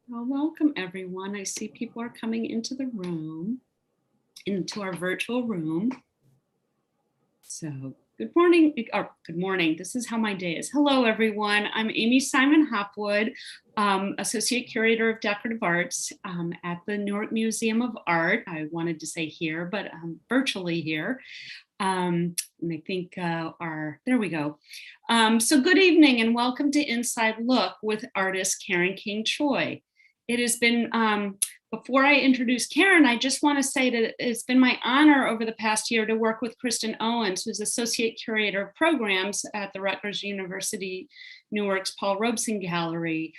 Well, welcome everyone. I see people are coming into the room, into our virtual room. So good morning, or good morning. This is how my day is. Hello everyone. I'm Amy Simon Hopwood, Associate Curator of Decorative Arts at the Newark Museum of Art. I wanted to say here, but virtually here. And I think there we go. So good evening and welcome to Inside Look with artist Caren King Choi. It has been, before I introduce Caren, I just want to say that it's been my honor over the past year to work with Kristen Owens, who's Associate Curator of Programs at the Rutgers University Newark's Paul Robeson Gallery.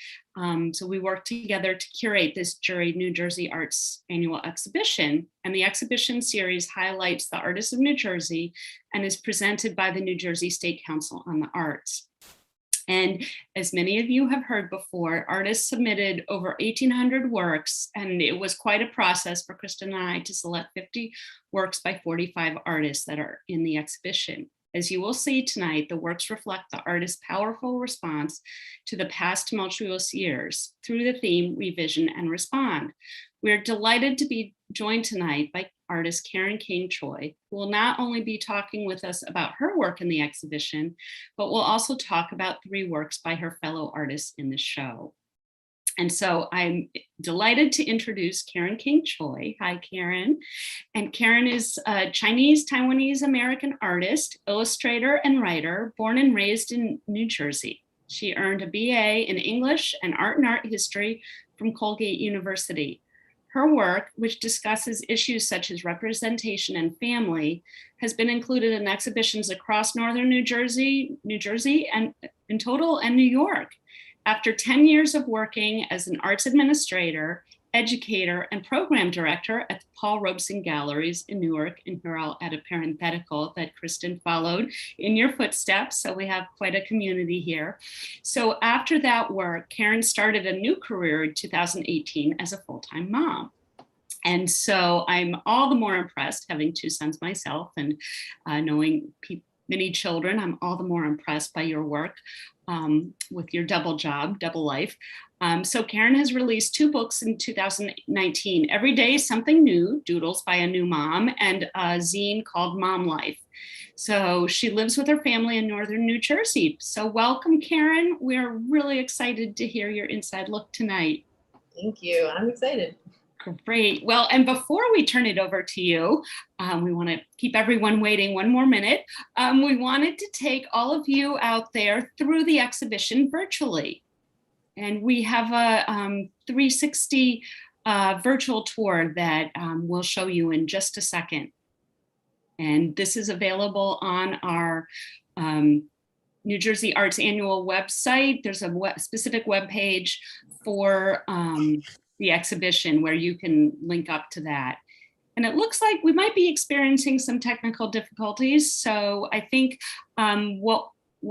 So we worked together to curate this juried New Jersey Arts annual exhibition. And the exhibition series highlights the artists of New Jersey and is presented by the New Jersey State Council on the Arts. And as many of you have heard before, artists submitted over 1,800 works, and it was quite a process for Kristen and I to select 50 works by 45 artists that are in the exhibition. As you will see tonight, the works reflect the artist's powerful response to the past tumultuous years through the theme ReVision and Respond. We're delighted to be joined tonight by artist Caren King Choi, who will not only be talking with us about her work in the exhibition, but will also talk about 3 works by her fellow artists in the show. And so I'm delighted to introduce Caren King Choi. Hi, Caren. And Caren is a Chinese Taiwanese American artist, illustrator, and writer, born and raised in New Jersey. She earned a BA in English and Art History from Colgate University. Her work, which discusses issues such as representation and family, has been included in exhibitions across Northern New Jersey, and in total, and New York. After 10 years of working as an arts administrator, educator, and program director at the Paul Robeson Galleries in Newark, and here I'll add a parenthetical that Kristen followed in your footsteps, so we have quite a community here. So after that work, Caren started a new career in 2018 as a full-time mom. And so I'm all the more impressed, having 2 sons myself and knowing many children, I'm all the more impressed by your work with your double job, double life. So Caren has released 2 books in 2019, Every Day Something New, Doodles by a New Mom, and a zine called Mom Life. So she lives with her family in Northern New Jersey. So welcome, Caren. We're really excited to hear your inside look tonight. Thank you, I'm excited. Great. Well, and before we turn it over to you, we want to keep everyone waiting 1 more minute. We wanted to take all of you out there through the exhibition virtually. And we have a 360 virtual tour that we'll show you in just a second. And this is available on our New Jersey Arts Annual website. There's a specific web page for the exhibition where you can link up to that. And it looks like we might be experiencing some technical difficulties. So I think what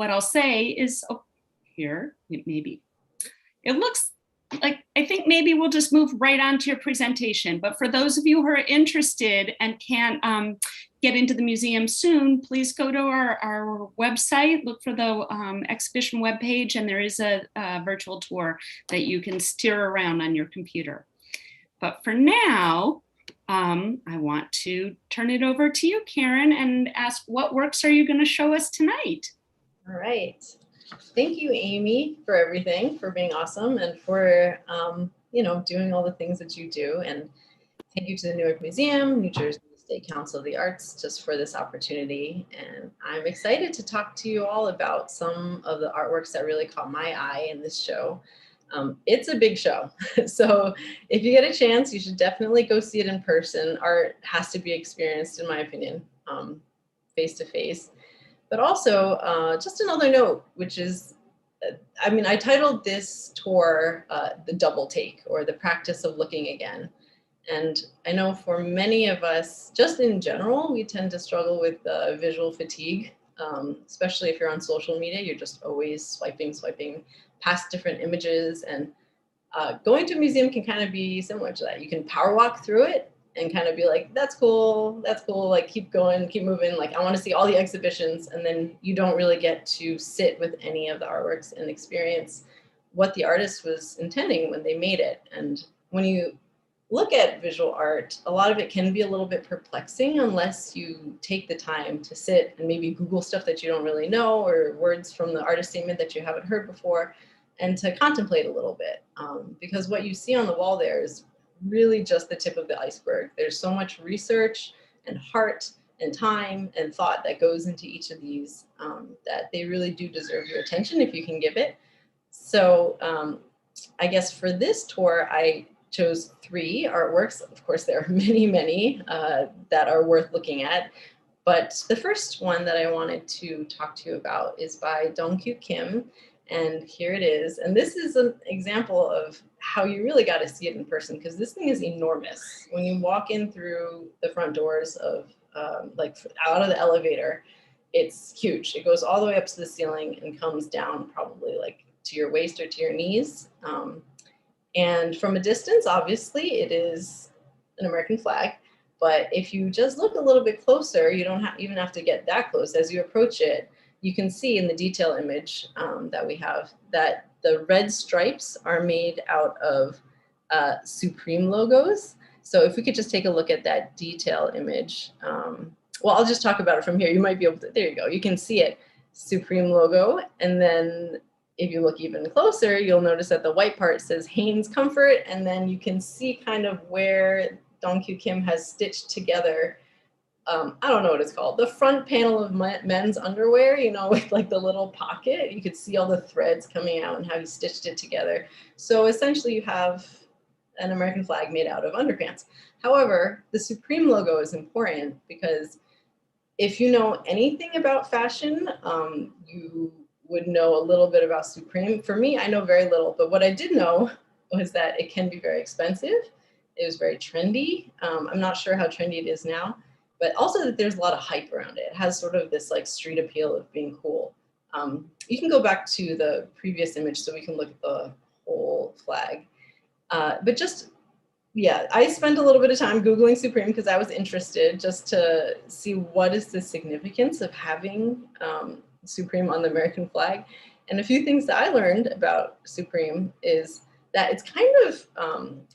I'll say is, oh, here, maybe. It looks like, I think maybe we'll just move right on to your presentation. But for those of you who are interested and can't get into the museum soon, please go to our website, look for the exhibition webpage, and there is a virtual tour that you can steer around on your computer. But for now, I want to turn it over to you, Caren, and ask what works are you going to show us tonight? All right. Thank you, Amy, for everything, for being awesome, and for doing all the things that you do. And thank you to the Newark Museum, New Jersey State Council of the Arts, just for this opportunity. And I'm excited to talk to you all about some of the artworks that really caught my eye in this show. It's a big show, so if you get a chance, you should definitely go see it in person. Art has to be experienced, in my opinion, face to face. But also, just another note, which is, I titled this tour The Double Take, or the practice of looking again. And I know for many of us, just in general, we tend to struggle with visual fatigue, especially if you're on social media. You're just always swiping past different images. And going to a museum can kind of be similar to that. You can power walk through it and kind of be like, that's cool, like keep going, keep moving, like I want to see all the exhibitions, and then you don't really get to sit with any of the artworks and experience what the artist was intending when they made it. And when you look at visual art, a lot of it can be a little bit perplexing unless you take the time to sit and maybe Google stuff that you don't really know, or words from the artist statement that you haven't heard before, and to contemplate a little bit. Because what you see on the wall there is really just the tip of the iceberg. There's so much research and heart and time and thought that goes into each of these, that they really do deserve your attention if you can give it. So I guess for this tour, I chose 3 artworks. Of course, there are many, many that are worth looking at. But the first one that I wanted to talk to you about is by Dong-Kyu Kim. And here it is. And this is an example of how you really got to see it in person, because this thing is enormous. When you walk in through the front doors of, like out of the elevator, it's huge. It goes all the way up to the ceiling and comes down probably like to your waist or to your knees. And from a distance, obviously, it is an American flag. But if you just look a little bit closer, you don't even have to get that close. As you approach it, you can see in the detail image that we have that the red stripes are made out of Supreme logos. So if we could just take a look at that detail image. Well, I'll just talk about it from here. You might be able to, there you go. You can see it, Supreme logo. And then if you look even closer, you'll notice that the white part says Hanes Comfort. And then you can see kind of where Dong-Kyu Kim has stitched together, I don't know what it's called, the front panel of men's underwear, you know, with like the little pocket. You could see all the threads coming out and how he stitched it together. So essentially you have an American flag made out of underpants. However, the Supreme logo is important because if you know anything about fashion, you would know a little bit about Supreme. For me, I know very little, but what I did know was that it can be very expensive. It was very trendy. I'm not sure how trendy it is now, but also that there's a lot of hype around it. It has sort of this like street appeal of being cool. You can go back to the previous image so we can look at the whole flag. But just, yeah, I spent a little bit of time Googling Supreme because I was interested just to see what is the significance of having Supreme on the American flag. And a few things that I learned about Supreme is that it's kind of,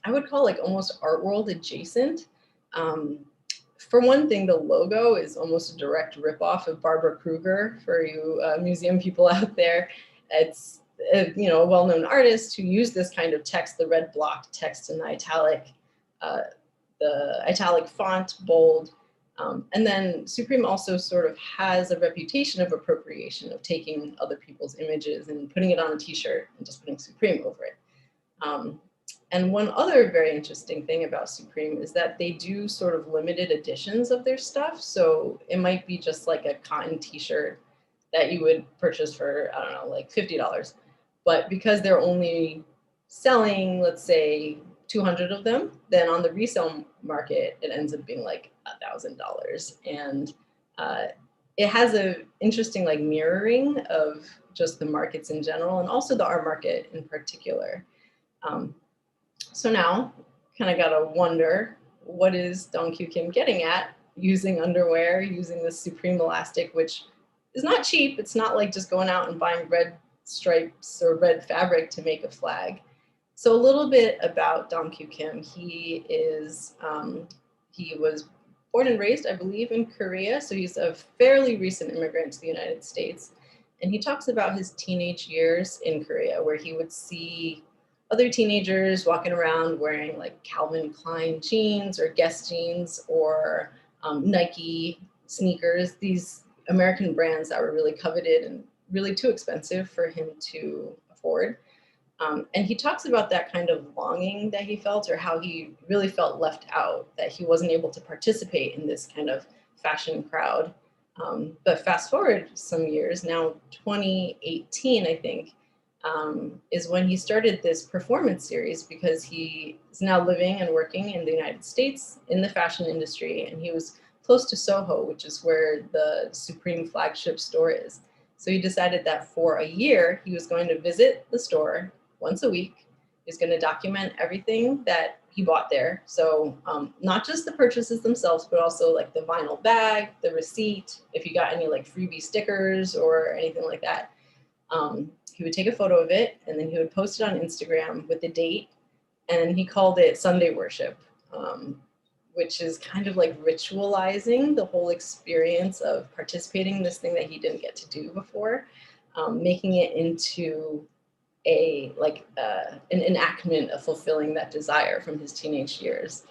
I would call like almost art world adjacent. For one thing, the logo is almost a direct ripoff of Barbara Kruger, for you museum people out there. It's a well-known artist who used this kind of text, the red block text in the italic font, bold. And then Supreme also sort of has a reputation of appropriation, of taking other people's images and putting it on a t-shirt and just putting Supreme over it. And one other very interesting thing about Supreme is that they do sort of limited editions of their stuff. So it might be just like a cotton t-shirt that you would purchase for, I don't know, like $50. But because they're only selling, let's say, 200 of them, then on the resale market, it ends up being like $1,000. And it has an interesting like mirroring of just the markets in general and also the art market in particular. So now kind of got to wonder, what is Dong-Kyu Kim getting at using underwear, using this Supreme elastic, which is not cheap. It's not like just going out and buying red stripes or red fabric to make a flag. So a little bit about Dong-Kyu Kim. He was born and raised, I believe, in Korea. So he's a fairly recent immigrant to the United States. And he talks about his teenage years in Korea, where he would see other teenagers walking around wearing like Calvin Klein jeans or Guess jeans or Nike sneakers, these American brands that were really coveted and really too expensive for him to afford. And he talks about that kind of longing that he felt, or how he really felt left out, that he wasn't able to participate in this kind of fashion crowd. But fast forward some years, now 2018, I think, is when he started this performance series, because he is now living and working in the United States in the fashion industry. And he was close to Soho, which is where the Supreme flagship store is. So he decided that for a year, he was going to visit the store once a week. He's going to document everything that he bought there. So not just the purchases themselves, but also like the vinyl bag, the receipt, if you got any like freebie stickers or anything like that. he would take a photo of it and then he would post it on Instagram with the date, and he called it Sunday worship, which is kind of like ritualizing the whole experience of participating in this thing that he didn't get to do before, making it into an enactment of fulfilling that desire from his teenage years.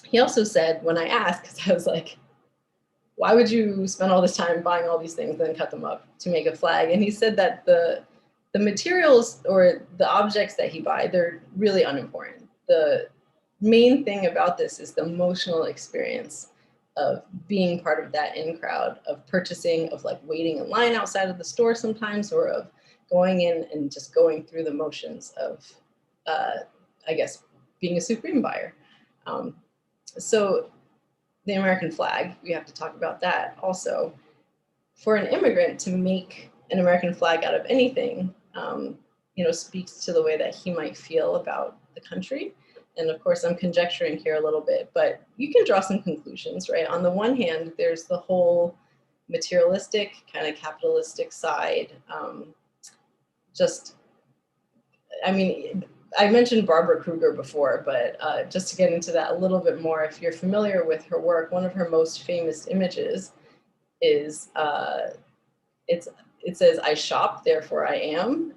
He also said, when I asked, because I was like, why would you spend all this time buying all these things and then cut them up to make a flag? And he said that the materials or the objects that he buys, they're really unimportant. The main thing about this is the emotional experience of being part of that in crowd, of purchasing, of like waiting in line outside of the store sometimes, or of going in and just going through the motions of, I guess, being a supreme buyer. So the American flag, we have to talk about that also. For an immigrant to make an American flag out of anything, speaks to the way that he might feel about the country. And of course, I'm conjecturing here a little bit, but you can draw some conclusions, right? On the one hand, there's the whole materialistic, kind of capitalistic side. I mentioned Barbara Kruger before, but just to get into that a little bit more, if you're familiar with her work, one of her most famous images is, it says, "I shop, therefore I am."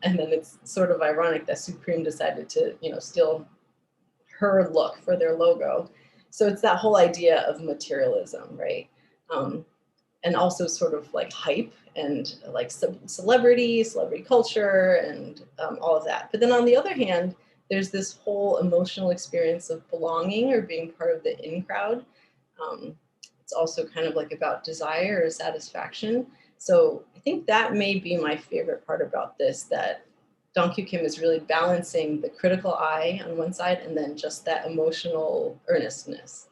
And then it's sort of ironic that Supreme decided to, steal her look for their logo. So it's that whole idea of materialism, right? And also sort of like hype and like celebrity culture and all of that. But then on the other hand, there's this whole emotional experience of belonging or being part of the in crowd. It's also kind of like about desire or satisfaction. So I think that may be my favorite part about this, that Dong Kyu Kim is really balancing the critical eye on one side and then just that emotional earnestness.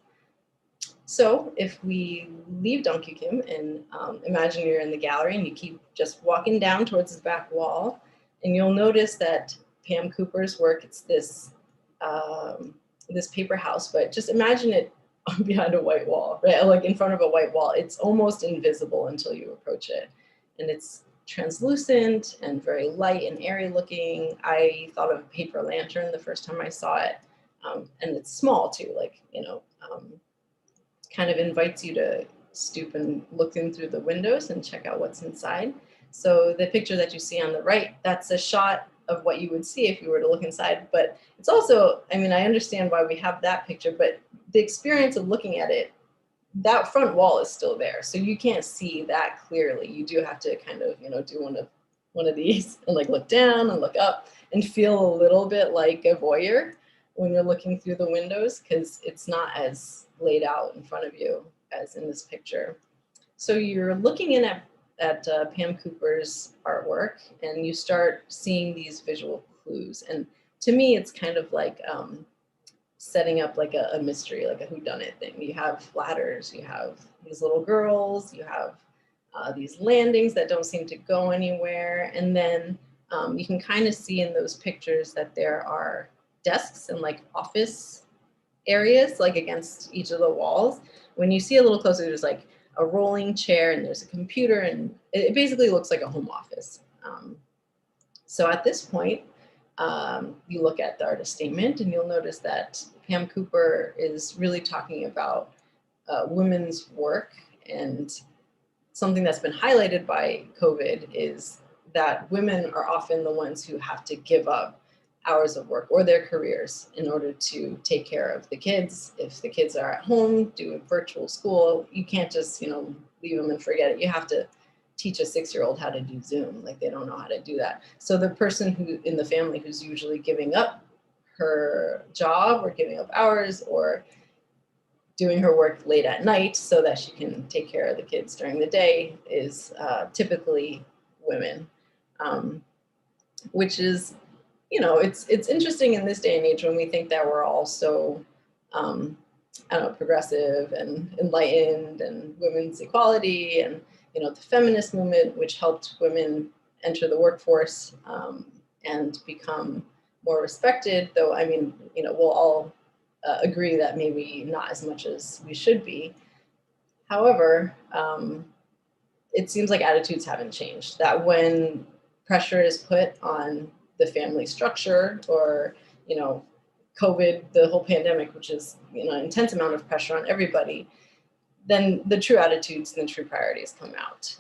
So if we leave Dong Kyu Kim and imagine you're in the gallery and you keep just walking down towards the back wall, and you'll notice that Pam Cooper's work, it's this, this paper house, but just imagine it behind a white wall, right? Like in front of a white wall. It's almost invisible until you approach it. And it's translucent and very light and airy looking. I thought of a paper lantern the first time I saw it. And it's small too, like, kind of invites you to stoop and look in through the windows and check out what's inside. So the picture that you see on the right, that's a shot of what you would see if you were to look inside. But it's also, I understand why we have that picture, but the experience of looking at it, that front wall is still there. So you can't see that clearly. You do have to kind of, do one of these and like look down and look up and feel a little bit like a voyeur when you're looking through the windows, because it's not as laid out in front of you as in this picture. So you're looking in at Pam Cooper's artwork and you start seeing these visual clues. And to me, it's kind of like setting up like a mystery, like a whodunit thing. You have ladders, you have these little girls, you have these landings that don't seem to go anywhere. And then you can kind of see in those pictures that there are desks and like office areas like against each of the walls. When you see a little closer, there's like a rolling chair and there's a computer, and it basically looks like a home office. So at this point, you look at the artist statement and you'll notice that Pam Cooper is really talking about women's work, and something that's been highlighted by COVID is that women are often the ones who have to give up hours of work or their careers in order to take care of the kids. If the kids are at home doing virtual school, you can't just, leave them and forget it. You have to teach a 6-year-old how to do Zoom. Like, they don't know how to do that. So the person who in the family who's usually giving up her job or giving up hours or doing her work late at night so that she can take care of the kids during the day is typically women, which is, it's interesting in this day and age when we think that we're all so, progressive and enlightened, and women's equality and, the feminist movement, which helped women enter the workforce and become more respected, though, we'll all agree that maybe not as much as we should be. However, it seems like attitudes haven't changed, that when pressure is put on the family structure, or, you know, COVID, the whole pandemic, which is, you know, an intense amount of pressure on everybody, then the true attitudes and the true priorities come out.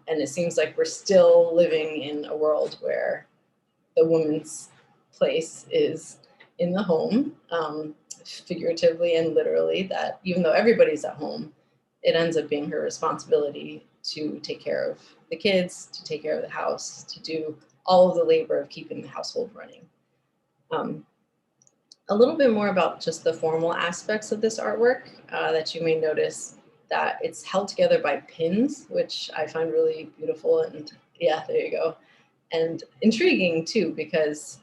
And it seems like we're still living in a world where the woman's place is in the home, figuratively and literally, that even though everybody's at home, it ends up being her responsibility to take care of the kids, to take care of the house, to do all of the labor of keeping the household running. A little bit more about just the formal aspects of this artwork, that you may notice that it's held together by pins, which I find really beautiful. And yeah, there you go. And intriguing too, because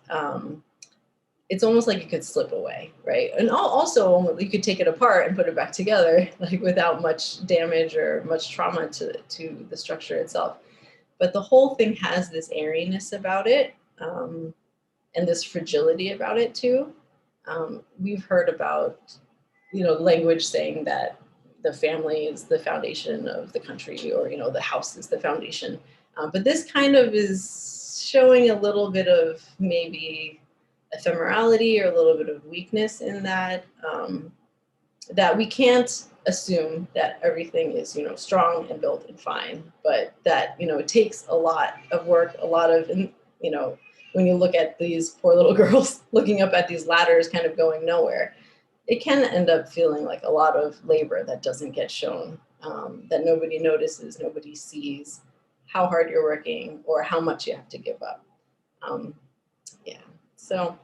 it's almost like it could slip away, right? And also you could take it apart and put it back together, like without much damage or much trauma to the structure itself. But the whole thing has this airiness about it, and this fragility about it too. We've heard about, you know, language saying that the family is the foundation of the country, or, you know, the house is the foundation. But this kind of is showing a little bit of maybe ephemerality or a little bit of weakness in that, that we can't assume that everything is, you know, strong and built and fine, but that, you know, it takes a lot of work, a lot of, you know, when you look at these poor little girls looking up at these ladders kind of going nowhere, it can end up feeling like a lot of labor that doesn't get shown, that nobody notices, nobody sees how hard you're working or how much you have to give up. Yeah, so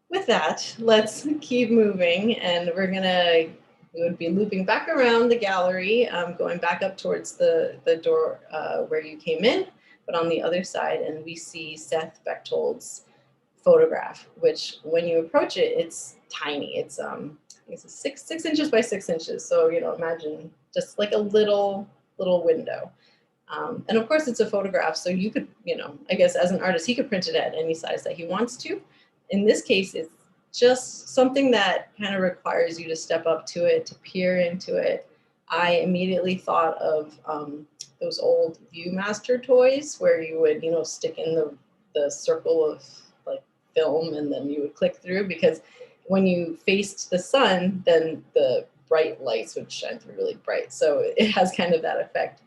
with that, let's keep moving, and we would be looping back around the gallery, going back up towards the door where you came in, but on the other side, and we see Seth Bechtold's photograph, which when you approach it, it's tiny. It's it's 6 inches by 6 inches. So, you know, imagine just like a little window. And of course it's a photograph, so you could, you know, I guess as an artist, he could print it at any size that he wants to. In this case, it's just something that kind of requires you to step up to it, to peer into it. I immediately thought of those old Viewmaster toys where you would, you know, stick in the circle of like film and then you would click through, because when you faced the sun, then the bright lights would shine through really bright. So it has kind of that effect.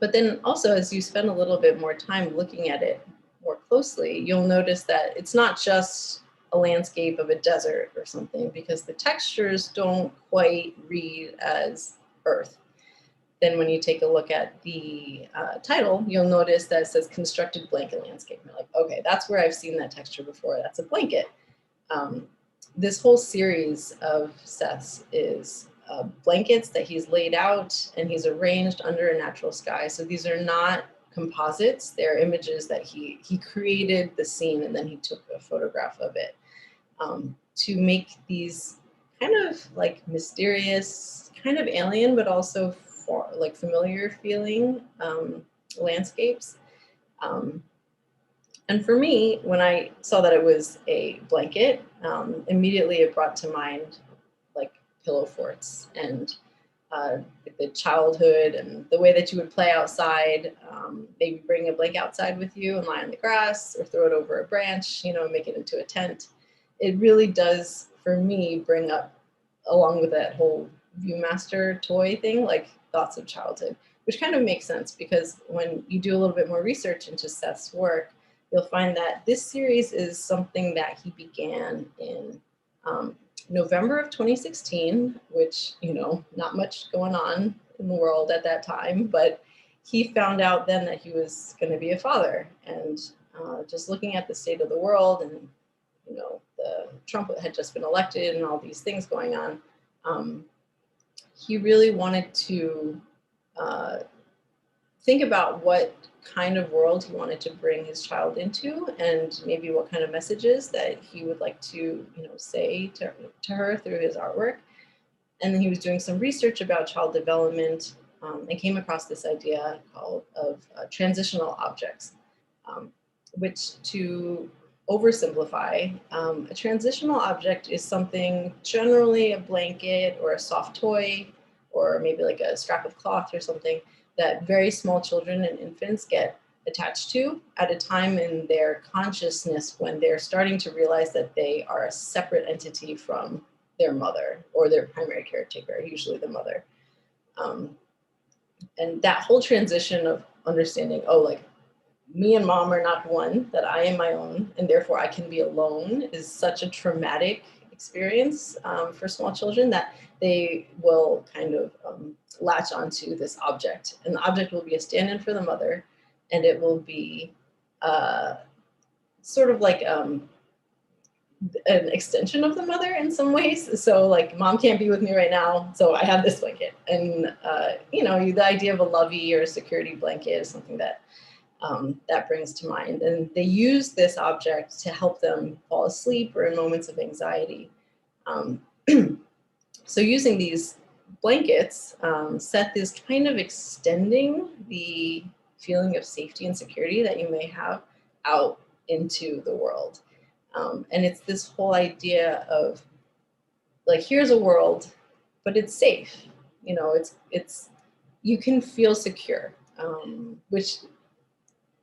But then also, as you spend a little bit more time looking at it more closely, you'll notice that it's not just a landscape of a desert or something, because the textures don't quite read as earth. Then when you take a look at the title, you'll notice that it says constructed blanket landscape. And you're like, okay, that's where I've seen that texture before. That's a blanket. This whole series of Seth's is blankets that he's laid out and he's arranged under a natural sky. So these are not composites. They're images that he created the scene and then he took a photograph of it, to make these kind of like mysterious, kind of alien, but also like familiar feeling landscapes. And for me, when I saw that it was a blanket, immediately it brought to mind like pillow forts and the childhood and the way that you would play outside. Maybe bring a blanket outside with you and lie on the grass, or throw it over a branch, you know, make it into a tent. It really does, for me, bring up, along with that whole Viewmaster toy thing, like thoughts of childhood, which kind of makes sense, because when you do a little bit more research into Seth's work, you'll find that this series is something that he began in November of 2016, which, you know, not much going on in the world at that time, but he found out then that he was going to be a father. And just looking at the state of the world, and, you know, Trump had just been elected and all these things going on, he really wanted to think about what kind of world he wanted to bring his child into, and maybe what kind of messages that he would like to, you know, say to her through his artwork. And then he was doing some research about child development, and came across this idea of transitional objects, which, to oversimplify, a transitional object is something, generally a blanket or a soft toy, or maybe like a scrap of cloth or something, that very small children and infants get attached to at a time in their consciousness when they're starting to realize that they are a separate entity from their mother or their primary caretaker, usually the mother. And that whole transition of understanding, oh, like me and mom are not one, that I am my own, and therefore I can be alone, is such a traumatic experience for small children that they will kind of latch onto this object. And the object will be a stand-in for the mother, and it will be sort of like an extension of the mother in some ways. So like, mom can't be with me right now, so I have this blanket. And you know, the idea of a lovey or a security blanket is something that that brings to mind. And they use this object to help them fall asleep or in moments of anxiety. So using these blankets, Seth is kind of extending the feeling of safety and security that you may have out into the world. And it's this whole idea of like, here's a world, but it's safe. You know, it's you can feel secure, which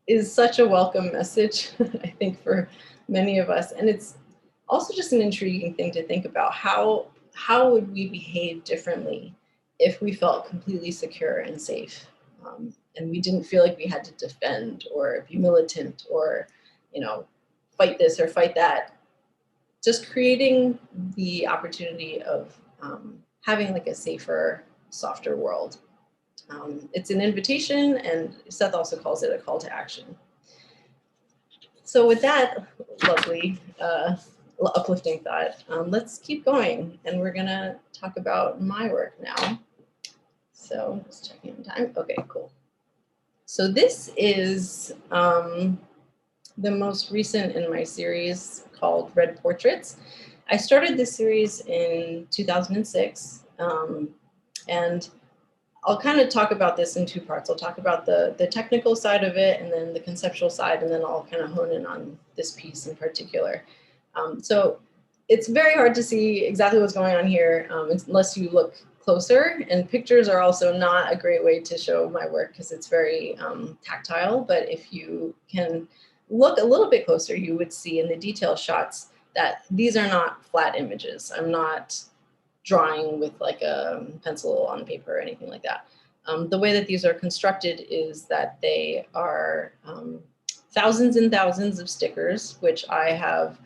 is such a welcome message, I think, for many of us. And it's also just an intriguing thing to think about. How would we behave differently if we felt completely secure and safe, and we didn't feel like we had to defend or be militant or, you know, fight this or fight that? Just creating the opportunity of having like a safer, softer world. It's an invitation, and Seth also calls it a call to action. So with that lovely, uplifting thought, let's keep going, and we're gonna talk about my work now. So just checking on time. Okay, cool. So this is the most recent in my series called Red Portraits. I started this series in 2006, and I'll kind of talk about this in two parts. I'll talk about the technical side of it and then the conceptual side, and then I'll kind of hone in on this piece in particular. So it's very hard to see exactly what's going on here unless you look closer, and pictures are also not a great way to show my work because it's very tactile. But if you can look a little bit closer, you would see in the detail shots that these are not flat images. I'm not drawing with like a pencil on paper or anything like that. The way that these are constructed is that they are thousands and thousands of stickers, which I have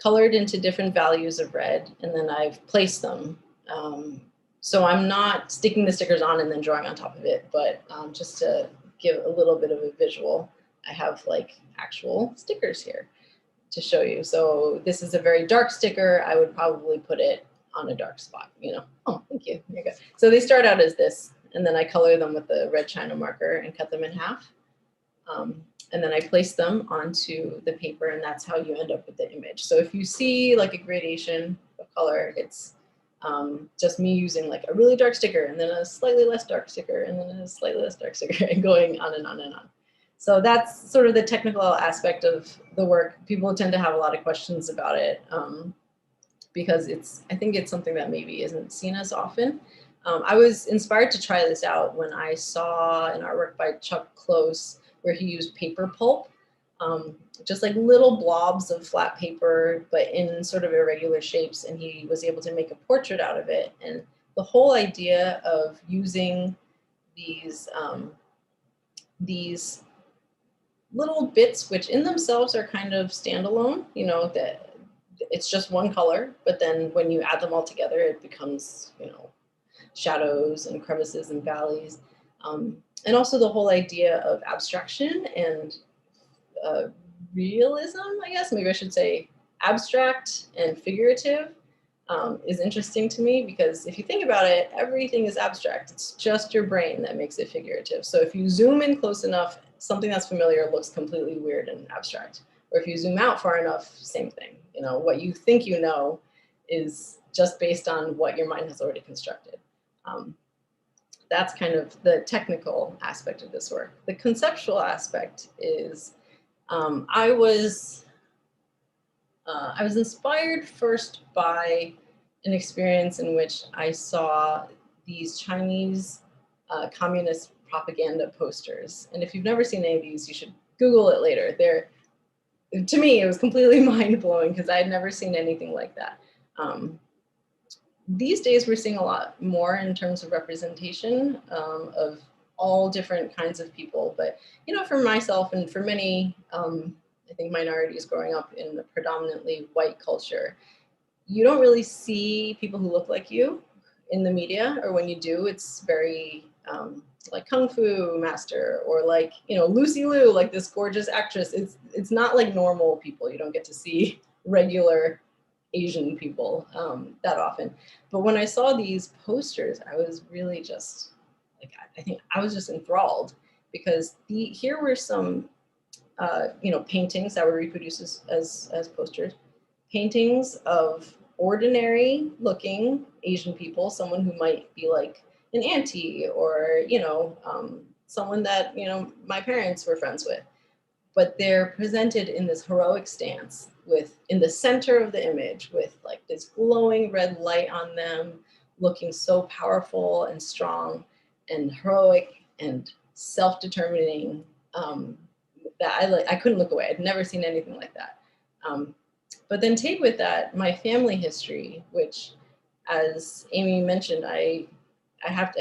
colored into different values of red, and then I've placed them. So I'm not sticking the stickers on and then drawing on top of it, but just to give a little bit of a visual, I have like actual stickers here to show you. So this is a very dark sticker. I would probably put it on a dark spot, you know. Oh, thank you. There you go. So they start out as this, and then I color them with the red China marker and cut them in half. And then I place them onto the paper, and that's how you end up with the image. So if you see like a gradation of color, it's just me using like a really dark sticker and then a slightly less dark sticker and then a slightly less dark sticker and going on and on and on. So that's sort of the technical aspect of the work. People tend to have a lot of questions about it because I think it's something that maybe isn't seen as often. I was inspired to try this out when I saw an artwork by Chuck Close where he used paper pulp, just like little blobs of flat paper, but in sort of irregular shapes. And he was able to make a portrait out of it. And the whole idea of using these little bits, which in themselves are kind of standalone, you know, that it's just one color, but then when you add them all together, it becomes, you know, shadows and crevices and valleys. And also the whole idea of abstraction and realism, I guess, maybe I should say abstract and figurative is interesting to me, because if you think about it, everything is abstract. It's just your brain that makes it figurative. So if you zoom in close enough, something that's familiar looks completely weird and abstract. Or if you zoom out far enough, same thing. You know, what you think you know is just based on what your mind has already constructed. That's kind of the technical aspect of this work. The conceptual aspect is I was inspired first by an experience in which I saw these Chinese communist propaganda posters. And if you've never seen any of these, you should Google it later. To me, it was completely mind-blowing because I had never seen anything like that. These days, we're seeing a lot more in terms of representation of all different kinds of people. But, for myself and for many, I think, minorities growing up in a predominantly white culture, you don't really see people who look like you in the media, or when you do, it's very like Kung Fu Master, or like, Lucy Liu, like this gorgeous actress. It's not like normal people. You don't get to see regular Asian people that often. But when I saw these posters, I was really just like, I think I was just enthralled, because here were some paintings that were reproduced as posters, paintings of ordinary looking Asian people, someone who might be like an auntie, or someone that my parents were friends with, but they're presented in this heroic stance, with in the center of the image with like this glowing red light on them, looking so powerful and strong and heroic and self-determining, that I couldn't look away. I'd never seen anything like that. But then take with that my family history, which, as Amy mentioned, I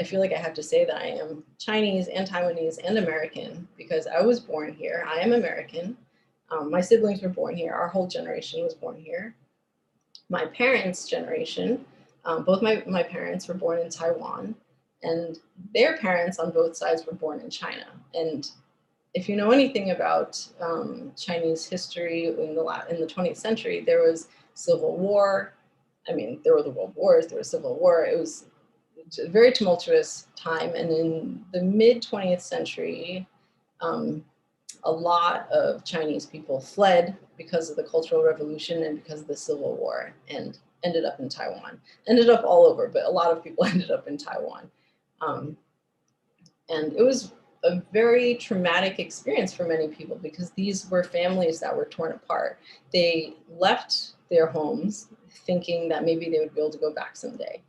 feel like I have to say that I am Chinese and Taiwanese and American, because I was born here. I am American. My siblings were born here. Our whole generation was born here. My parents' generation, both my parents were born in Taiwan, and their parents on both sides were born in China. And if you know anything about Chinese history in the 20th century, there was civil war. I mean, there were the world wars, there was civil war. It was a very tumultuous time. And in the mid 20th century, a lot of Chinese people fled because of the Cultural Revolution and because of the Civil War, and ended up in Taiwan. Ended up all over, but a lot of people ended up in Taiwan. And it was a very traumatic experience for many people, because these were families that were torn apart. They left their homes thinking that maybe they would be able to go back someday.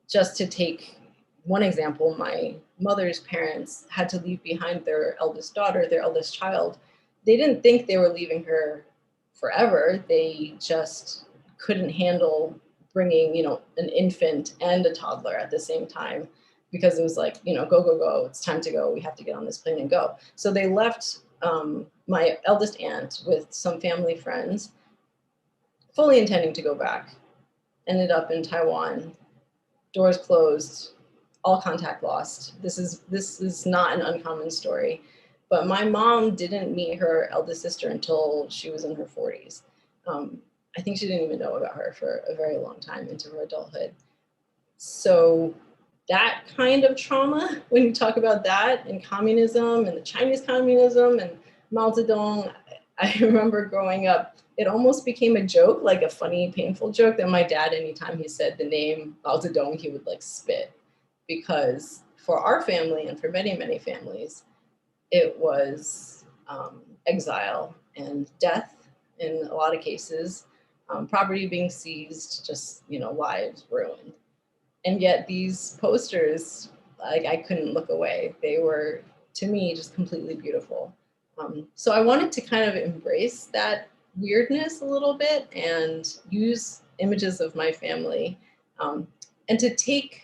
Just to take one example, my mother's parents had to leave behind their eldest daughter, their eldest child. They didn't think they were leaving her forever. They just couldn't handle bringing, an infant and a toddler at the same time, because it was like, go, go, go, it's time to go. We have to get on this plane and go. So they left my eldest aunt with some family friends, fully intending to go back. Ended up in Taiwan, doors closed, all contact lost. This is not an uncommon story, but my mom didn't meet her eldest sister until she was in her 40s. I think she didn't even know about her for a very long time into her adulthood. So that kind of trauma, when you talk about that and communism and the Chinese communism and Mao Zedong, I remember growing up, it almost became a joke, like a funny, painful joke, that my dad, anytime he said the name Mao Zedong, he would like spit. Because for our family and for many, many families, it was exile and death in a lot of cases, property being seized, just, lives ruined. And yet these posters, I couldn't look away. They were, to me, just completely beautiful. So I wanted to kind of embrace that weirdness a little bit and use images of my family, and to take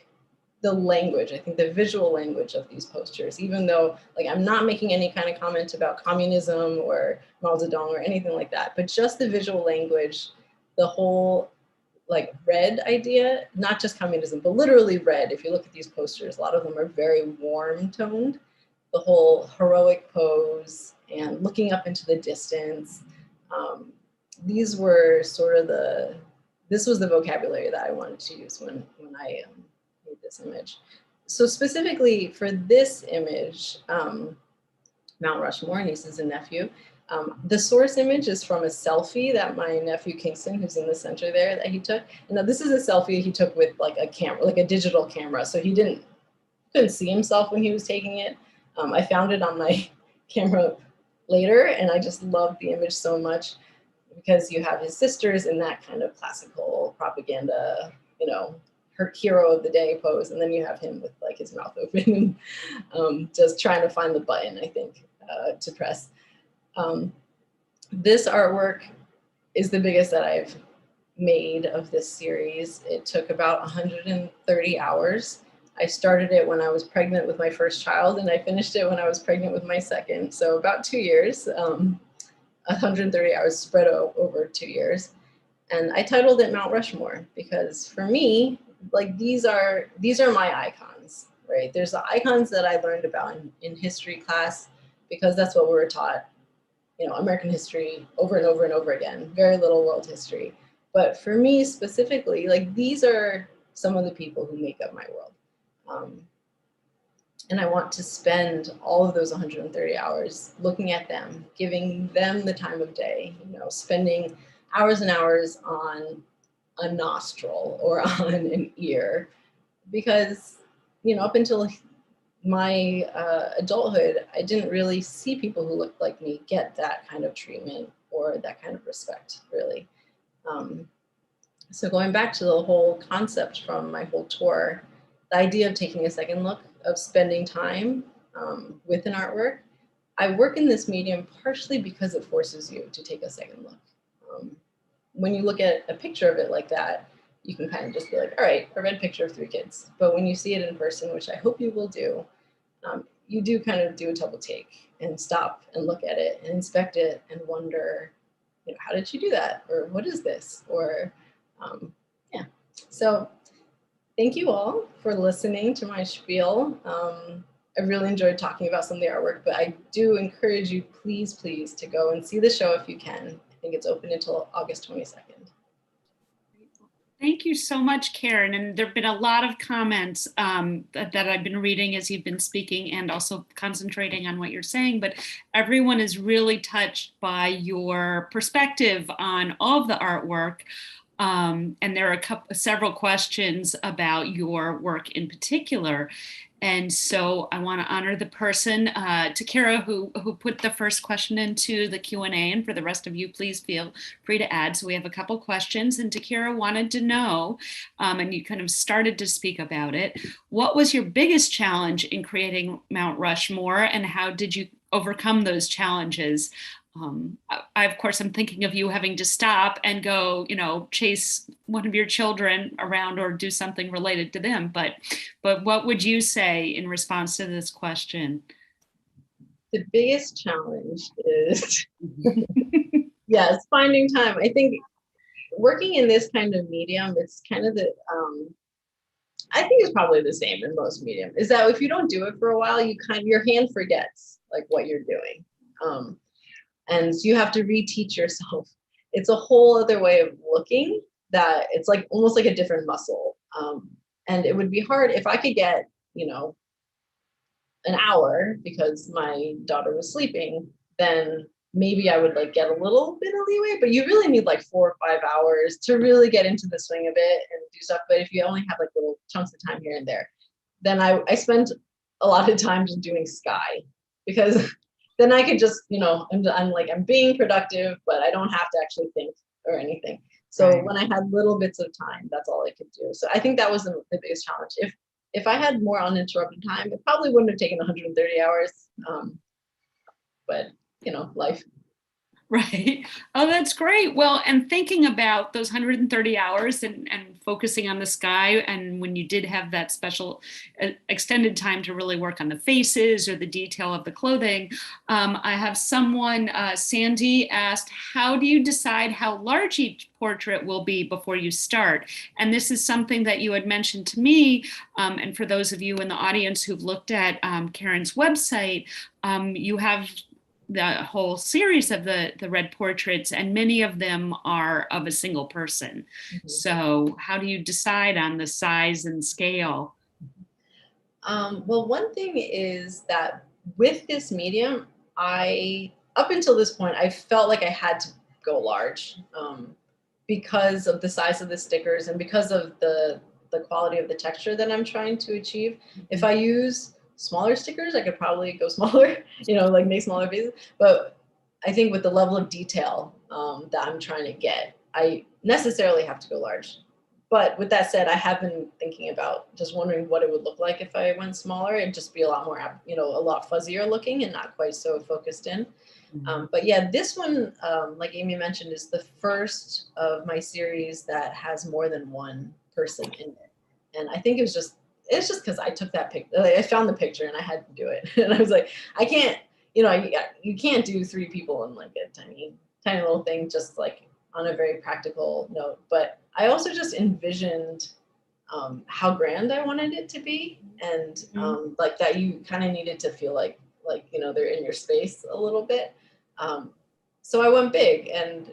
the language, I think the visual language of these posters, even though I'm not making any kind of comment about communism or Mao Zedong or anything like that, but just the visual language, the whole red idea, not just communism, but literally red. If you look at these posters, a lot of them are very warm toned, the whole heroic pose and looking up into the distance. These were sort of this was the vocabulary that I wanted to use when I made this image. So specifically for this image, Mount Rushmore, nieces and nephew, the source image is from a selfie that my nephew Kingston, who's in the center there, that he took. And now this is a selfie he took with a camera, a digital camera. So he couldn't see himself when he was taking it. I found it on my camera later, and I just loved the image so much, because you have his sisters in that kind of classical propaganda, her hero of the day pose, and then you have him with like his mouth open, just trying to find the button, I think, to press. This artwork is the biggest that I've made of this series. It took about 130 hours. I started it when I was pregnant with my first child, and I finished it when I was pregnant with my second. So about 2 years, 130 hours spread over 2 years. And I titled it Mount Rushmore because for me, like these are my icons, right? There's the icons that I learned about in history class because that's what we were taught, you know, American history over and over and over again, very little world history. But for me specifically, like these are some of the people who make up my world. And I want to spend all of those 130 hours looking at them, giving them the time of day, you know, spending hours and hours on a nostril or on an ear. Because, you know, up until my adulthood, I didn't really see people who looked like me get that kind of treatment or that kind of respect, really. So going back to the whole concept from my whole tour, the idea of taking a second look, of spending time with an artwork, I work in this medium partially because it forces you to take a second look. When you look at a picture of it like that, you can kind of just be like, all right, a red picture of 3 kids. But when you see it in person, which I hope you will do, you do kind of do a double take and stop and look at it and inspect it and wonder, you know, how did you do that? Or what is this? Or yeah. So thank you all for listening to my spiel. I really enjoyed talking about some of the artwork, but I do encourage you, please, please, to go and see the show if you can. I think it's open until August 22nd. Thank you so much, Caren. And there have been a lot of comments that I've been reading as you've been speaking and also concentrating on what you're saying. But everyone is really touched by your perspective on all of the artwork. And there are several questions about your work in particular. And so I want to honor the person, Takara, who put the first question into the Q&A. And for the rest of you, please feel free to add. So we have a couple questions. And Takara wanted to know, and you kind of started to speak about it, what was your biggest challenge in creating Mount Rushmore, and how did you overcome those challenges? Of course, I'm thinking of you having to stop and go, you know, chase one of your children around or do something related to them. But what would you say in response to this question? The biggest challenge is, yes, finding time. I think working in this kind of medium, it's kind of the, I think it's probably the same in most medium, is that if you don't do it for a while, your hand forgets like what you're doing. And so you have to reteach yourself. It's a whole other way of looking that it's like almost like a different muscle. And it would be hard if I could get, you know, an hour because my daughter was sleeping, then maybe I would like get a little bit of leeway, but you really need like 4 or 5 hours to really get into the swing of it and do stuff. But if you only have like little chunks of time here and there, then I spent a lot of time just doing sky, because then I could just, you know, I'm being productive, but I don't have to actually think or anything. So right. When I had little bits of time, that's all I could do. So I think that was the biggest challenge. If I had more uninterrupted time, it probably wouldn't have taken 130 hours. But, you know, life. Right. Oh, that's great. Well, and thinking about those 130 hours and focusing on the sky, and when you did have that special extended time to really work on the faces or the detail of the clothing, I have someone, Sandy, asked, how do you decide how large each portrait will be before you start? And this is something that you had mentioned to me, and for those of you in the audience who've looked at Caren's website, you have the whole series of the red portraits, and many of them are of a single person. Mm-hmm. So how do you decide on the size and scale? Well, one thing is that with this medium, up until this point, I felt like I had to go large because of the size of the stickers and because of the quality of the texture that I'm trying to achieve. Mm-hmm. If I use smaller stickers, I could probably go smaller, you know, like make smaller faces. But I think with the level of detail that I'm trying to get, I necessarily have to go large. But with that said, I have been thinking about just wondering what it would look like if I went smaller. It'd just be a lot more, a lot fuzzier looking and not quite so focused in. But yeah, this one, like Amy mentioned, is the first of my series that has more than one person in it. And I think it's just because I took that picture. Like, I found the picture and I had to do it. And I was like, I can't, you can't do 3 people in like a tiny little thing, just like on a very practical note. But I also just envisioned how grand I wanted it to be, and like that you kind of needed to feel like they're in your space a little bit. So I went big, and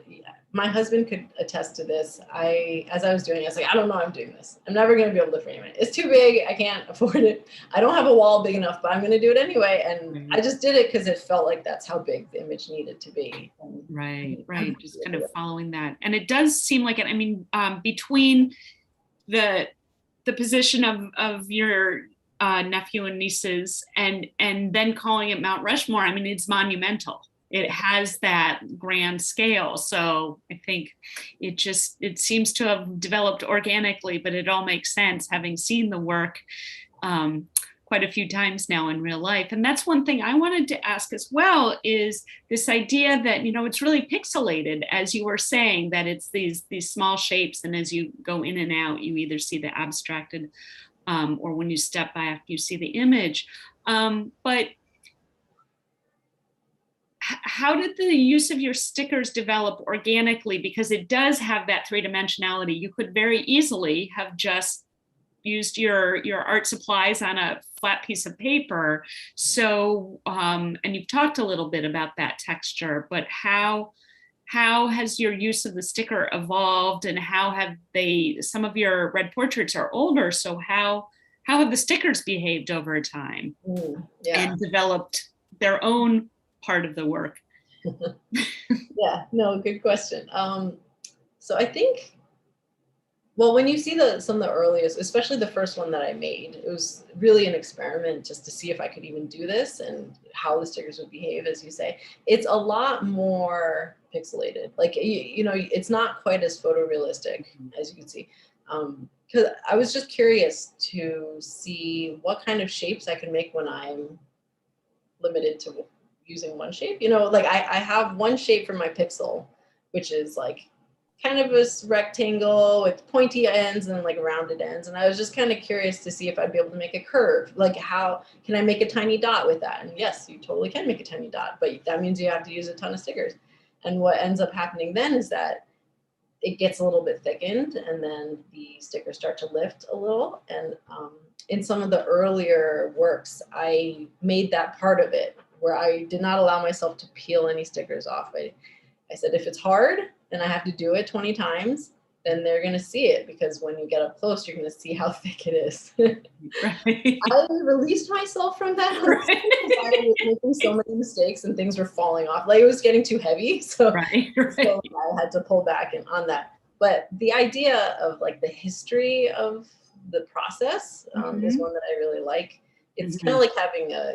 my husband could attest to this. As I was doing it, I was like, I don't know, I'm doing this. I'm never going to be able to frame it. It's too big. I can't afford it. I don't have a wall big enough, but I'm going to do it anyway. And I just did it because it felt like that's how big the image needed to be. And right. Just kind of following that. And it does seem like it. I mean, between the position of your nephew and nieces and then calling it Mount Rushmore, I mean, it's monumental. It has that grand scale. So I think it seems to have developed organically, but it all makes sense having seen the work quite a few times now in real life. And that's one thing I wanted to ask as well, is this idea that, it's really pixelated, as you were saying, that it's these small shapes. And as you go in and out, you either see the abstracted or when you step back, you see the image. But how did the use of your stickers develop organically? Because it does have that 3-dimensionality. You could very easily have just used your art supplies on a flat piece of paper. So, and you've talked a little bit about that texture, but how has your use of the sticker evolved, and how have some of your red portraits are older, so how have the stickers behaved over time and developed their own part of the work? Yeah, no, good question. So I think, well, when you see some of the earliest, especially the first one that I made, it was really an experiment just to see if I could even do this and how the stickers would behave, as you say. It's a lot more pixelated. Like, it's not quite as photorealistic as you can see. Because I was just curious to see what kind of shapes I can make when I'm limited to using one shape. Like I have one shape for my pixel, which is like kind of a rectangle with pointy ends and like rounded ends. And I was just kind of curious to see if I'd be able to make a curve. Like, how can I make a tiny dot with that? And yes, you totally can make a tiny dot, but that means you have to use a ton of stickers. And what ends up happening then is that it gets a little bit thickened, and then the stickers start to lift a little. And in some of the earlier works, I made that part of it, where I did not allow myself to peel any stickers off. I said, if it's hard and I have to do it 20 times, then they're going to see it, because when you get up close, you're going to see how thick it is. Right. I released myself from that. Right. I was making so many mistakes and things were falling off. Like, it was getting too heavy. So, so I had to pull back on that. But the idea of like the history of the process is one that I really like. It's kind of like having a,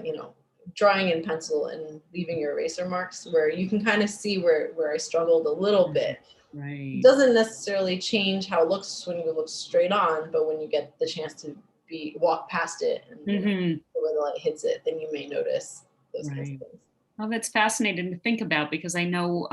drawing in pencil and leaving your eraser marks, where you can kind of see where I struggled a little bit. Right. It doesn't necessarily change how it looks when you look straight on, but when you get the chance to walk past it and where the light hits it, then you may notice those kinds of things. Well, that's fascinating to think about, because I know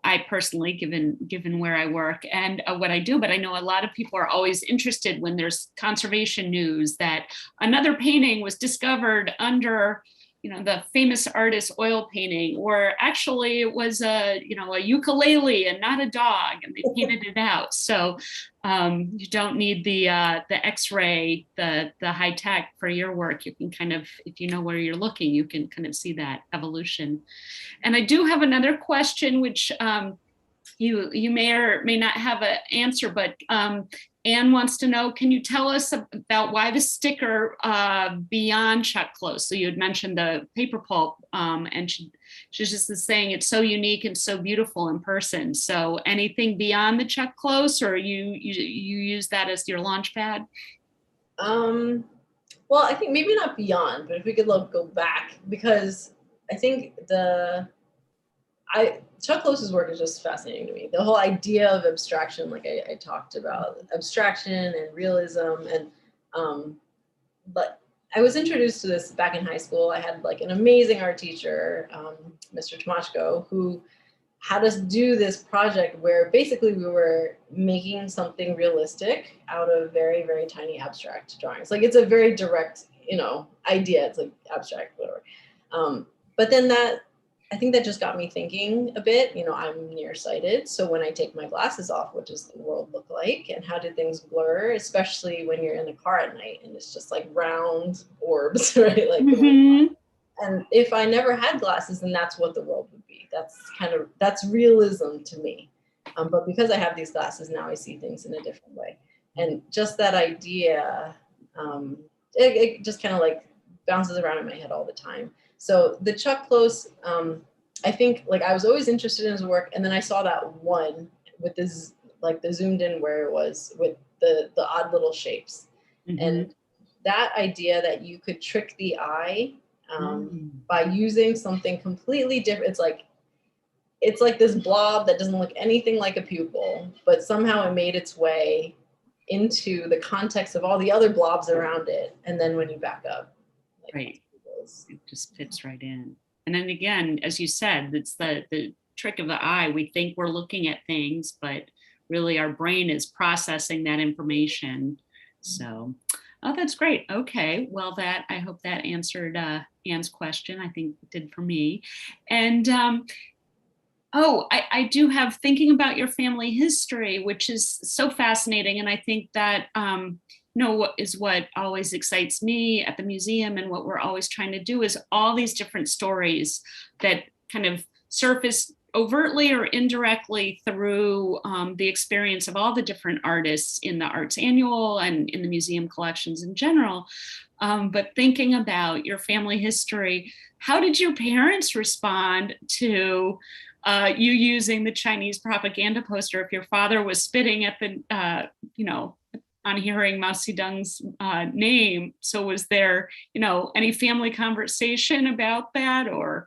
I personally, given where I work and what I do, but I know a lot of people are always interested when there's conservation news that another painting was discovered under, the famous artist's oil painting, or actually it was a ukulele and not a dog, and they painted it out. So you don't need the X-ray, the high tech for your work. You can kind of, if you know where you're looking, you can kind of see that evolution. And I do have another question, which you may or may not have an answer, but Anne wants to know, can you tell us about why the sticker beyond Chuck Close? So you had mentioned the paper pulp, and she's just saying it's so unique and so beautiful in person. So anything beyond the Chuck Close, or you use that as your launch pad? Well, I think maybe not beyond, but if we could go back, because I think Chuck Close's work is just fascinating to me. The whole idea of abstraction, like I talked about abstraction and realism, and but I was introduced to this back in high school. I had like an amazing art teacher, Mr. Tomashko, who had us do this project where basically we were making something realistic out of very, very tiny abstract drawings. Like it's a very direct, idea. It's like abstract, whatever. But then I think that just got me thinking a bit. I'm nearsighted. So when I take my glasses off, what does the world look like? And how do things blur, especially when you're in the car at night and it's just like round orbs, right? Like, and if I never had glasses, then that's what the world would be. That's realism to me. But because I have these glasses now, I see things in a different way. And just that idea, it just kind of like bounces around in my head all the time. So the Chuck Close, I think like I was always interested in his work, and then I saw that one with this like the zoomed in where it was with the odd little shapes, and that idea that you could trick the eye by using something completely different. It's like this blob that doesn't look anything like a pupil, but somehow it made its way into the context of all the other blobs around it, and then when you back up, right. It just fits right in. And then again, as you said, it's the trick of the eye. We think we're looking at things, but really our brain is processing that information. So, oh, that's great. Okay, well, I hope that answered Anne's question. I think it did for me. And I do have thinking about your family history, which is so fascinating. And I think that what always excites me at the museum, and what we're always trying to do, is all these different stories that kind of surface overtly or indirectly through the experience of all the different artists in the Arts Annual and in the museum collections in general. But thinking about your family history, how did your parents respond to you using the Chinese propaganda poster? If your father was spitting at the, on hearing Mao Zedong's name. So was there, any family conversation about that, or?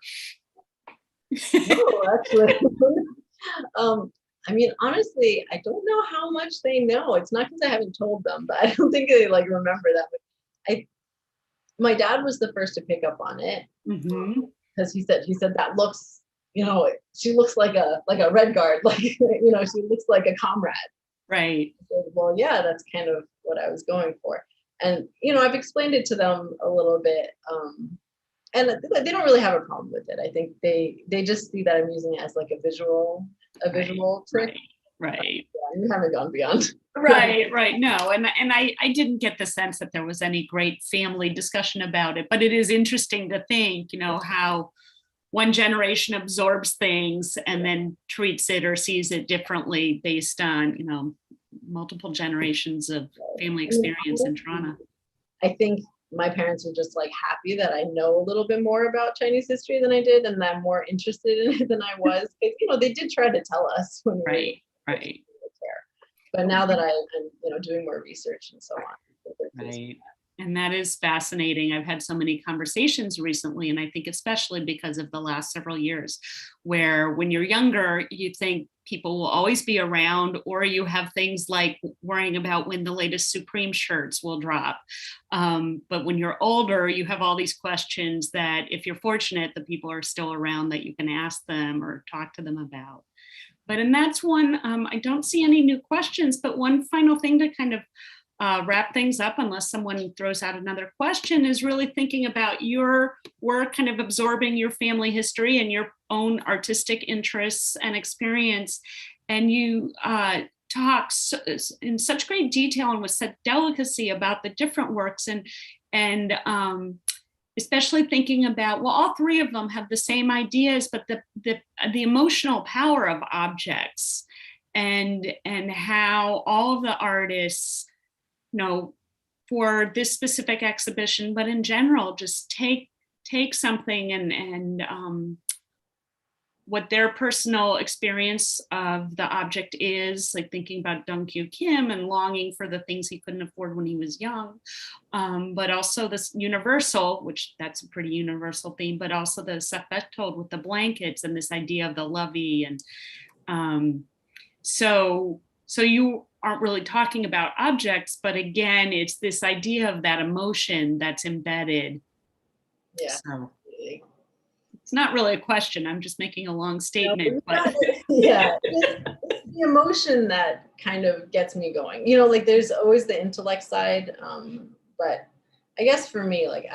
No, actually. I mean, honestly, I don't know how much they know. It's not because I haven't told them, but I don't think they like remember that. But my dad was the first to pick up on it, because he said that looks, she looks like a red guard, like she looks like a comrade. Right. Said, well, yeah, that's kind of what I was going for. And, I've explained it to them a little bit. And they don't really have a problem with it. I think they just see that I'm using it as like a visual trick. Right. Yeah, you haven't gone beyond. Right. No. And I didn't get the sense that there was any great family discussion about it, but it is interesting to think, how one generation absorbs things and then treats it or sees it differently based on, multiple generations of family experience in Toronto. I think my parents are just like happy that I know a little bit more about Chinese history than I did, and that I'm more interested in it than I was. They did try to tell us when we were there. But now that I'm, doing more research and so on. Right. And that is fascinating. I've had so many conversations recently, and I think especially because of the last several years, where when you're younger, you think people will always be around, or you have things like worrying about when the latest Supreme shirts will drop. But when you're older, you have all these questions that, if you're fortunate, the people are still around that you can ask them or talk to them about. And that's one, I don't see any new questions, but one final thing to kind of wrap things up, unless someone throws out another question, is really thinking about your work, kind of absorbing your family history and your own artistic interests and experience. And you talk in such great detail and with such delicacy about the different works, and especially thinking about, well, all three of them have the same ideas, but the emotional power of objects, and how all of the artists, for this specific exhibition, but in general, just take something and what their personal experience of the object is, like thinking about Dong Kyu Kim and longing for the things he couldn't afford when he was young, but also this universal, which that's a pretty universal theme, but also the Seth Bechtold with the blankets and this idea of the lovey. And so you aren't really talking about objects, but again, it's this idea of that emotion that's embedded. Yeah. So it's not really a question. I'm just making a long statement. No, but yeah, it's the emotion that kind of gets me going. You know, like there's always the intellect side, but I guess for me, like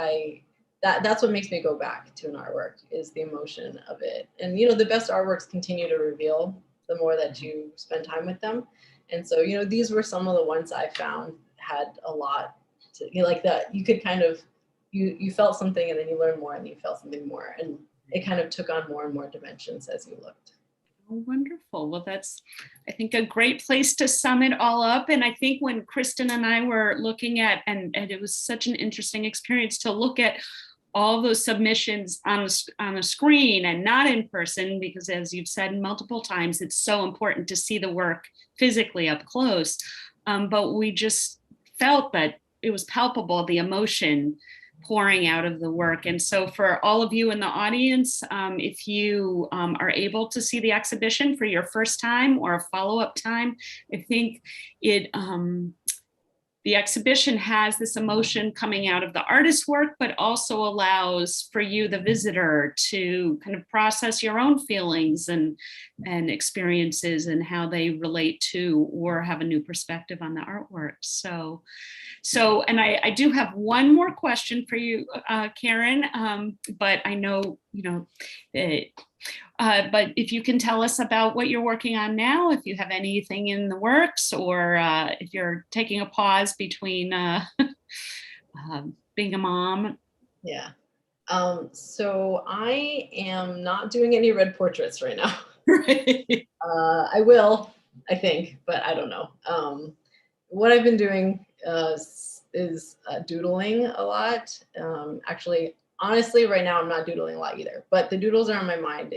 that's what makes me go back to an artwork is the emotion of it. And you know, the best artworks continue to reveal the more that you spend time with them. And so, you know, these were some of the ones I found had a lot to, you know, like that. You could kind of you felt something and then you learned more and you felt something more, and it kind of took on more and more dimensions as you looked. Oh, wonderful. Well, that's, I think, a great place to sum it all up. And I think when Kristen and I were looking at, and it was such an interesting experience to look at all those submissions on a screen and not in person, because as you've said multiple times, it's so important to see the work physically up close. But we just felt that it was palpable, the emotion pouring out of the work. And so for all of you in the audience, if you are able to see the exhibition for your first time or a follow-up time, I think the exhibition has this emotion coming out of the artist's work, but also allows for you, the visitor, to kind of process your own feelings and experiences and how they relate to or have a new perspective on the artwork. So, and I do have one more question for you, Caren, but I know, you know, but if you can tell us about what you're working on now, if you have anything in the works, or if you're taking a pause between being a mom. Yeah. So I am not doing any red portraits right now. Right. I will, I think, but I don't know. What I've been doing is doodling a lot. Actually, honestly, right now I'm not doodling a lot either, but the doodles are on my mind.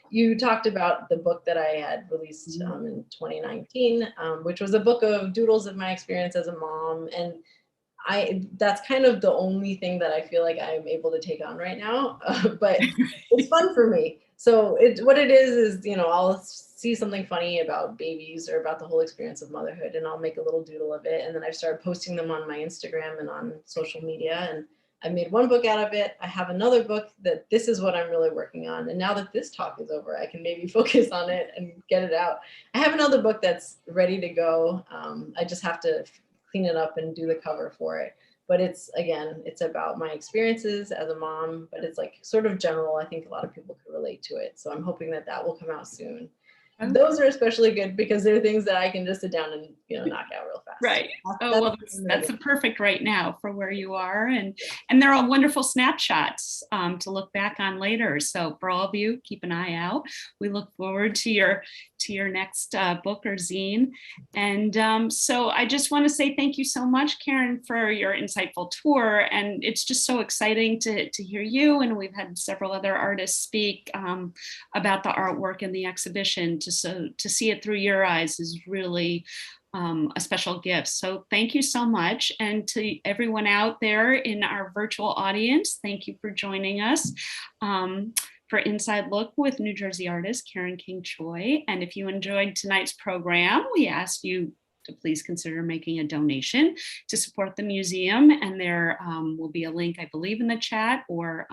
You talked about the book that I had released in 2019, which was a book of doodles of my experience as a mom. And that's kind of the only thing that I feel like I'm able to take on right now, but it's fun for me. So what it is, you know, I'll see something funny about babies or about the whole experience of motherhood, and I'll make a little doodle of it. And then I've started posting them on my Instagram and on social media. And I made one book out of it. I have another book that this is what I'm really working on. And now that this talk is over, I can maybe focus on it and get it out. I have another book that's ready to go. I just have to clean it up and do the cover for it. But it's about my experiences as a mom, but it's like sort of general. I think a lot of people could relate to it. So I'm hoping that will come out soon. Okay. Those are especially good because they're things that I can just sit down and, you know, knock out real fast. Right. That's perfect right now for where you are. And they're all wonderful snapshots to look back on later. So for all of you, keep an eye out. We look forward to your next book or zine. And so I just want to say thank you so much, Caren, for your insightful tour. And it's just so exciting to hear you. And we've had several other artists speak about the artwork and the exhibition. To see it through your eyes is really a special gift. So thank you so much. And to everyone out there in our virtual audience, thank you for joining us for Inside Look with New Jersey artist Caren King Choi. And if you enjoyed tonight's program, we ask you to please consider making a donation to support the museum. And there will be a link, I believe, in the chat, or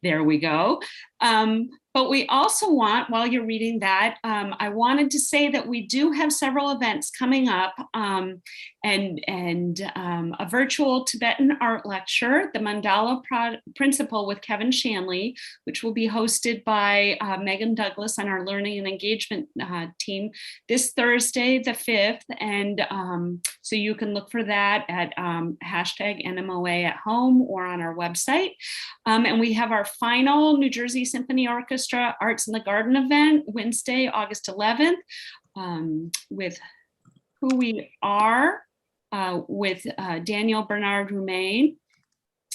there we go. But we also want, while you're reading that, I wanted to say that we do have several events coming up, and a virtual Tibetan art lecture, the Mandala Principle with Kevin Shanley, which will be hosted by Megan Douglas on our Learning and Engagement team this Thursday, the 5th. And so you can look for that at hashtag NMOA at home or on our website. And we have our final New Jersey Symphony Orchestra Arts in the Garden event, Wednesday, August 11th, with Who We Are, with Daniel Bernard Roumain.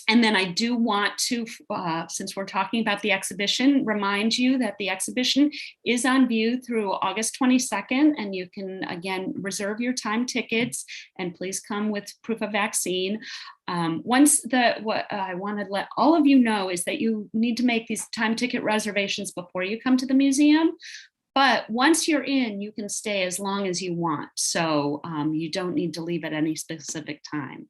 And then I do want to, since we're talking about the exhibition, remind you that the exhibition is on view through August 22nd, and you can, again, reserve your time tickets, and please come with proof of vaccine. What I want to let all of you know is that you need to make these time ticket reservations before you come to the museum. But once you're in, you can stay as long as you want. So you don't need to leave at any specific time.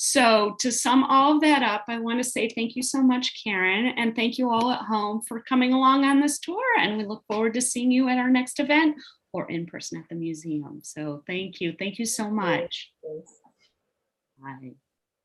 So to sum all of that up, I want to say thank you so much, Caren, and thank you all at home for coming along on this tour. And we look forward to seeing you at our next event or in person at the museum. So thank you. Thank you so much. Thanks. Bye.